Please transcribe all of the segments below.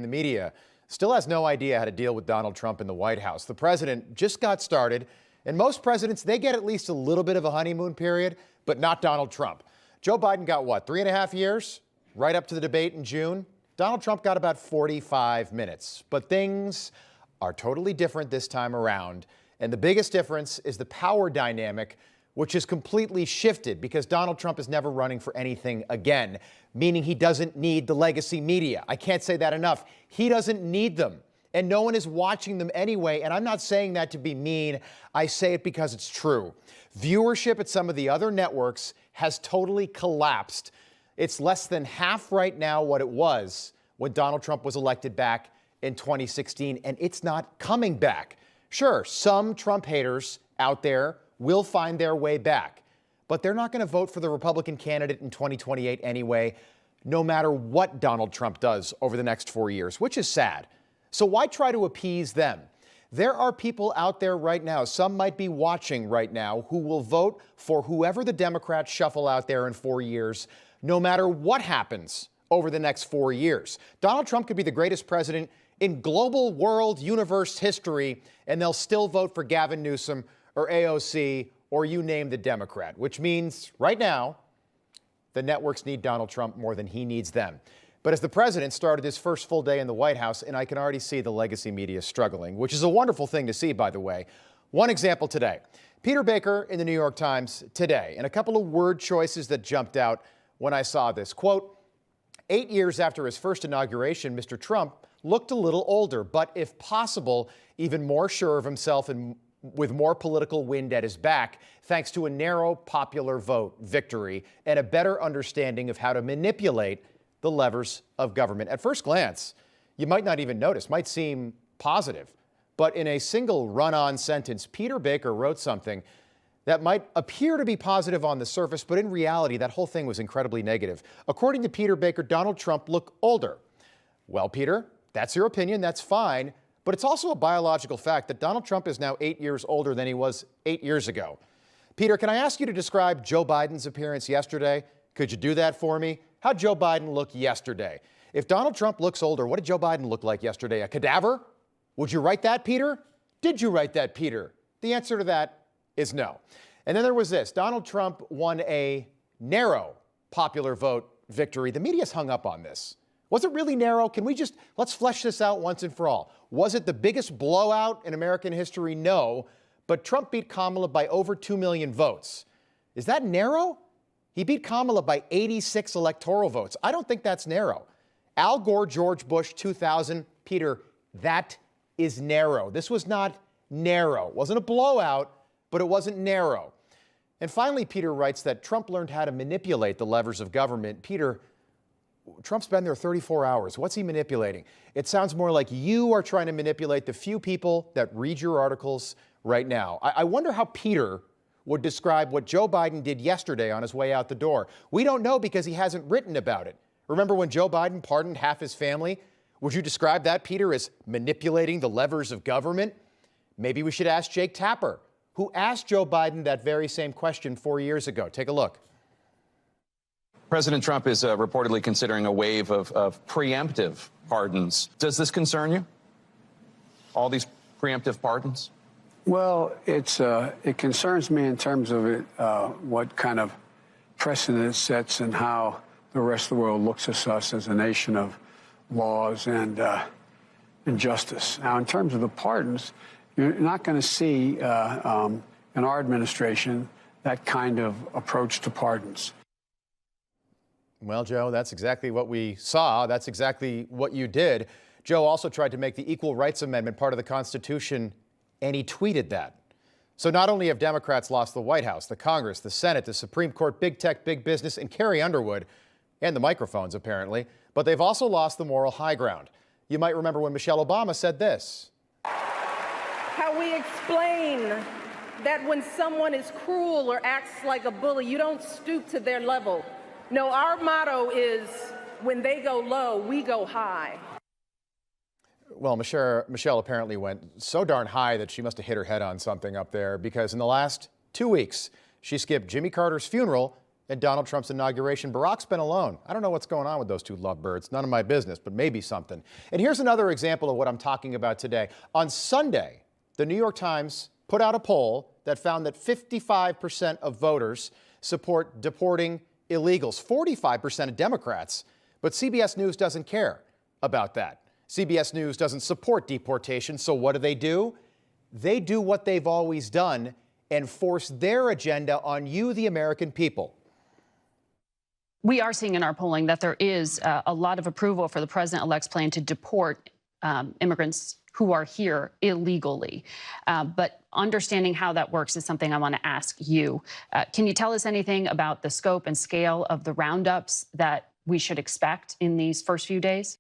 the media still has no idea how to deal with Donald Trump in the White House. The president just got started, and most presidents, they get at least a little bit of a honeymoon period, but not Donald Trump. Joe Biden got what, 3.5 years? Right up to the debate in June? Donald Trump got about 45 minutes. But things are totally different this time around. And the biggest difference is the power dynamic, which has completely shifted because Donald Trump is never running for anything again, meaning he doesn't need the legacy media. I can't say that enough. He doesn't need them. And no one is watching them anyway. And I'm not saying that to be mean. I say it because it's true. Viewership at some of the other networks has totally collapsed. It's less than half right now what it was when Donald Trump was elected back in 2016, and it's not coming back. Sure, some Trump haters out there will find their way back, but they're not going to vote for the Republican candidate in 2028 anyway, no matter what Donald Trump does over the next 4 years, which is sad. So why try to appease them? There are people out there right now, some might be watching right now, who will vote for whoever the Democrats shuffle out there in 4 years, no matter what happens over the next 4 years. Donald Trump could be the greatest president in global world universe history, and they'll still vote for Gavin Newsom or AOC or you name the Democrat, which means right now the networks need Donald Trump more than he needs them. But as the president started his first full day in the White House, and I can already see the legacy media struggling, which is a wonderful thing to see, by the way. One example today. Peter Baker in the New York Times today, and a couple of word choices that jumped out when I saw this. Quote, 8 years after his first inauguration, Mr. Trump looked a little older, but if possible, even more sure of himself and with more political wind at his back, thanks to a narrow popular vote victory and a better understanding of how to manipulate the levers of government. At first glance, you might not even notice, might seem positive, but in a single run-on sentence, Peter Baker wrote something that might appear to be positive on the surface, but in reality, that whole thing was incredibly negative. According to Peter Baker, Donald Trump looked older. Well, Peter, that's your opinion, that's fine, but it's also a biological fact that Donald Trump is now 8 years older than he was 8 years ago. Peter, can I ask you to describe Joe Biden's appearance yesterday? Could you do that for me? How'd Joe Biden look yesterday? If Donald Trump looks older, what did Joe Biden look like yesterday? A cadaver? Would you write that, Peter? Did you write that, Peter? The answer to that is no. And then there was this. Donald Trump won a narrow popular vote victory. The media's hung up on this. Was it really narrow? Let's flesh this out once and for all. Was it the biggest blowout in American history? No, but Trump beat Kamala by over 2 million votes. Is that narrow? He beat Kamala by 86 electoral votes. I don't think that's narrow. Al Gore, George Bush, 2000. Peter, that is narrow. This was not narrow. It wasn't a blowout, but it wasn't narrow. And finally, Peter writes that Trump learned how to manipulate the levers of government. Peter, Trump's been there 34 hours. What's he manipulating? It sounds more like you are trying to manipulate the few people that read your articles right now. I wonder how Peter would describe what Joe Biden did yesterday on his way out the door. We don't know because he hasn't written about it. Remember when Joe Biden pardoned half his family? Would you describe that, Peter, as manipulating the levers of government? Maybe we should ask Jake Tapper, who asked Joe Biden that very same question 4 years ago. Take a look. President Trump is reportedly considering a wave of preemptive pardons. Does this concern you? All these preemptive pardons? Well, it concerns me in terms of what kind of precedent it sets and how the rest of the world looks at us as a nation of laws and justice. Now, in terms of the pardons, you're not going to see in our administration that kind of approach to pardons. Well, Joe, that's exactly what we saw. That's exactly what you did. Joe also tried to make the Equal Rights Amendment part of the Constitution, and he tweeted that. So not only have Democrats lost the White House, the Congress, the Senate, the Supreme Court, big tech, big business, and Carrie Underwood, and the microphones, apparently, but they've also lost the moral high ground. You might remember when Michelle Obama said this. How we explain that when someone is cruel or acts like a bully, you don't stoop to their level. No, our motto is, when they go low, we go high. Well, Michelle apparently went so darn high that she must have hit her head on something up there, because in the last 2 weeks, she skipped Jimmy Carter's funeral at Donald Trump's inauguration. Barack's been alone. I don't know what's going on with those two lovebirds. None of my business, but maybe something. And here's another example of what I'm talking about today. On Sunday, the New York Times put out a poll that found that 55% of voters support deporting illegals, 45% of Democrats. But CBS News doesn't care about that. CBS News doesn't support deportation, so what do? They do what they've always done and force their agenda on you, the American people. We are seeing in our polling that there is a lot of approval for the president-elect's plan to deport immigrants who are here illegally. But understanding how that works is something I want to ask you. Can you tell us anything about the scope and scale of the roundups that we should expect in these first few days?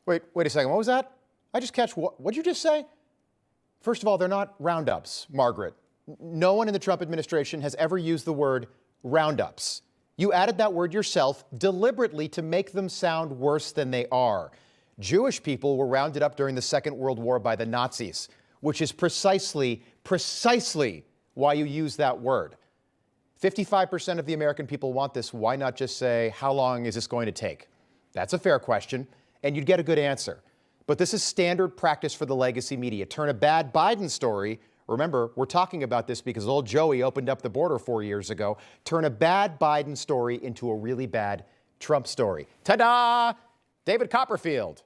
Wait a second. What was that? I just catch what'd you just say? First of all, they're not roundups, Margaret. No one in the Trump administration has ever used the word roundups. You added that word yourself deliberately to make them sound worse than they are. Jewish people were rounded up during the Second World War by the Nazis, which is precisely why you use that word. 55% of the American people want this. Why not just say, how long is this going to take? That's a fair question, and you'd get a good answer. But this is standard practice for the legacy media. Turn a bad Biden story. Remember, we're talking about this because old Joey opened up the border 4 years ago. Turn a bad Biden story into a really bad Trump story. Ta-da! David Copperfield.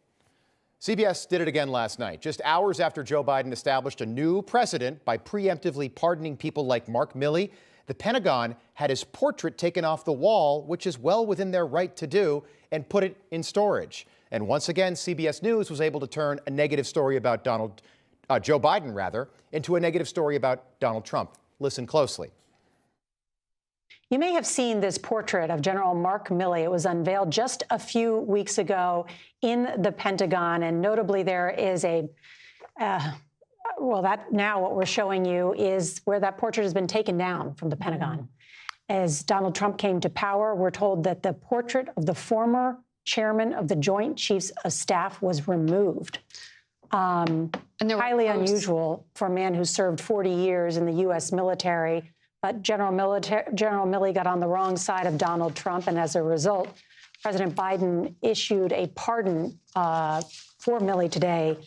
CBS did it again last night, just hours after Joe Biden established a new precedent by preemptively pardoning people like Mark Milley. The Pentagon had his portrait taken off the wall, which is well within their right to do, and put it in storage. And once again, CBS News was able to turn a negative story about Joe Biden, into a negative story about Donald Trump. Listen closely. You may have seen this portrait of General Mark Milley. It was unveiled just a few weeks ago in the Pentagon, and notably there is what we're showing you is where that portrait has been taken down from the Pentagon. As Donald Trump came to power, we're told that the portrait of the former chairman of the Joint Chiefs of Staff was removed. And highly unusual for a man who served 40 years in the U.S. military. But General Milley got on the wrong side of Donald Trump, and as a result, President Biden issued a pardon for Milley today.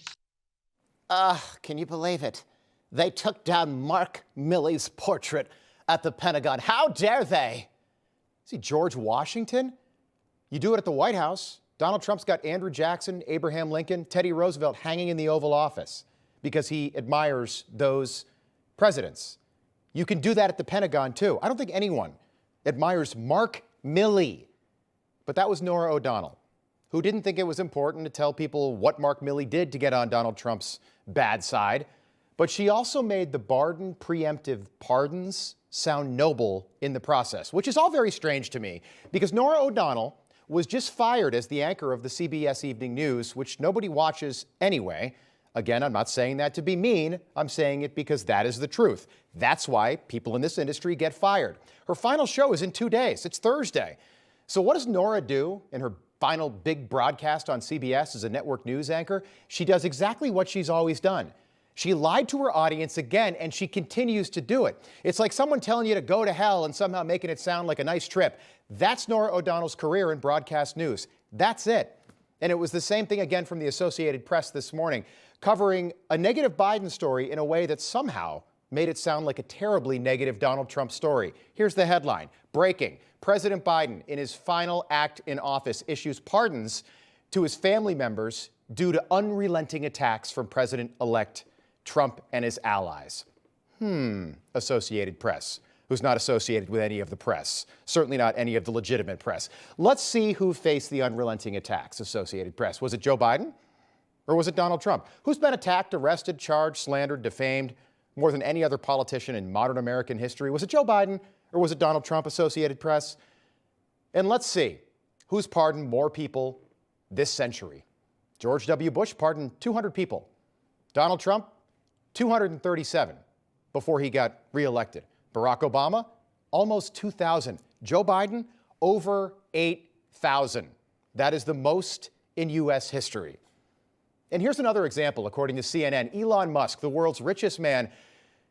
Can you believe it? They took down Mark Milley's portrait at the Pentagon. How dare they? See, George Washington? You do it at the White House. Donald Trump's got Andrew Jackson, Abraham Lincoln, Teddy Roosevelt hanging in the Oval Office because he admires those presidents. You can do that at the Pentagon, too. I don't think anyone admires Mark Milley. But that was Norah O'Donnell, who didn't think it was important to tell people what Mark Milley did to get on Donald Trump's bad side. But she also made the Biden preemptive pardons sound noble in the process, which is all very strange to me because Norah O'Donnell was just fired as the anchor of the CBS Evening News, which nobody watches anyway. Again, I'm not saying that to be mean. I'm saying it because that is the truth. That's why people in this industry get fired. Her final show is in 2 days. It's Thursday. So what does Norah do in her final big broadcast on CBS as a network news anchor? She does exactly what she's always done. She lied to her audience again, and she continues to do it. It's like someone telling you to go to hell and somehow making it sound like a nice trip. That's Norah O'Donnell's career in broadcast news. That's it. And it was the same thing again from the Associated Press this morning, covering a negative Biden story in a way that somehow made it sound like a terribly negative Donald Trump story. Here's the headline. Breaking. President Biden, in his final act in office, issues pardons to his family members due to unrelenting attacks from President-elect Trump and his allies. Associated Press, who's not associated with any of the press, certainly not any of the legitimate press. Let's see who faced the unrelenting attacks, Associated Press. Was it Joe Biden or was it Donald Trump? Who's been attacked, arrested, charged, slandered, defamed more than any other politician in modern American history? Was it Joe Biden or was it Donald Trump, Associated Press? And let's see who's pardoned more people this century. George W. Bush pardoned 200 people. Donald Trump, 237 before he got reelected. Barack Obama, almost 2,000. Joe Biden, over 8,000. That is the most in U.S. history. And here's another example, according to CNN. Elon Musk, the world's richest man,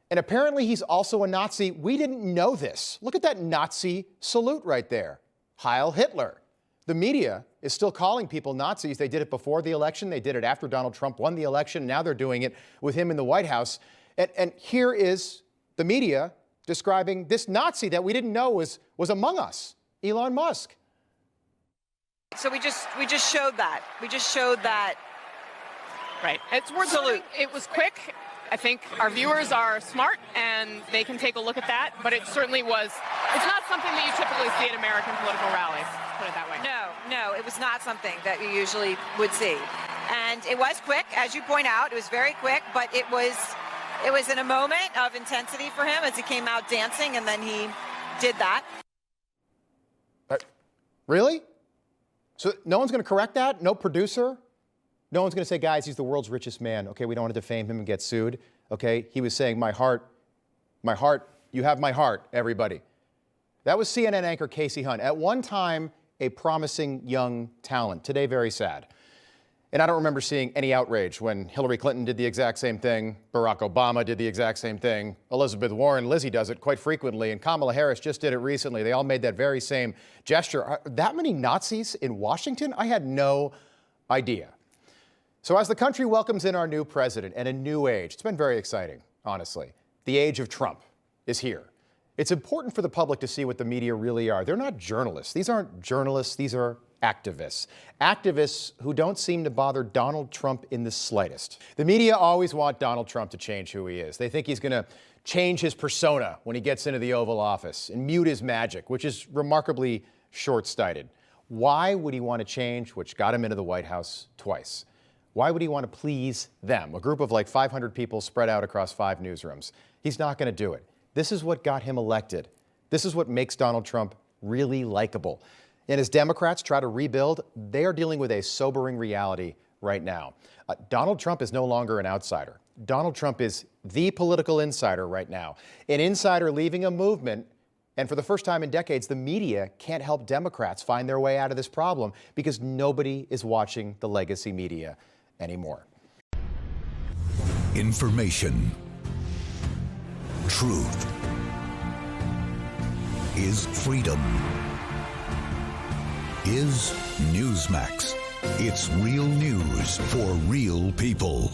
And apparently he's also a Nazi. We didn't know this. Look at that Nazi salute right there. Heil Hitler. The media is still calling people Nazis. They did it before the election. They did it after Donald Trump won the election. Now they're doing it with him in the White House. And here is the media describing this Nazi that we didn't know was among us, Elon Musk. So we just showed that. We just showed that. Right. It's worth salute. It was quick. I think our viewers are smart and they can take a look at that. But it certainly was. It's not something that you typically see at American political rallies. Let's put it that way. No, it was not something that you usually would see. And it was quick, as you point out. It was very quick, but it was in a moment of intensity for him as he came out dancing, and then he did that. Really? So no one's going to correct that? No producer? No one's going to say, guys, he's the world's richest man. Okay, we don't want to defame him and get sued. Okay, he was saying, my heart, you have my heart, everybody. That was CNN anchor Casey Hunt. At one time, a promising young talent. Today, very sad. And I don't remember seeing any outrage when Hillary Clinton did the exact same thing, Barack Obama did the exact same thing, Elizabeth Warren, Lizzie does it quite frequently, and Kamala Harris just did it recently. They all made that very same gesture. Are that many Nazis in Washington? I had no idea. So as the country welcomes in our new president and a new age, it's been very exciting, honestly. The age of Trump is here. It's important for the public to see what the media really are. They're not journalists. These aren't journalists. These are activists. Activists who don't seem to bother Donald Trump in the slightest. The media always want Donald Trump to change who he is. They think he's going to change his persona when he gets into the Oval Office and mute his magic, which is remarkably short-sighted. Why would he want to change, which got him into the White House twice? Why would he want to please them, a group of like 500 people spread out across 5 newsrooms? He's not going to do it. This is what got him elected. This is what makes Donald Trump really likable. And as Democrats try to rebuild, they are dealing with a sobering reality right now. Donald Trump is no longer an outsider. Donald Trump is the political insider right now. An insider leaving a movement, and for the first time in decades, the media can't help Democrats find their way out of this problem because nobody is watching the legacy media anymore. Information. Truth. Is freedom. Is Newsmax. It's real news for real people.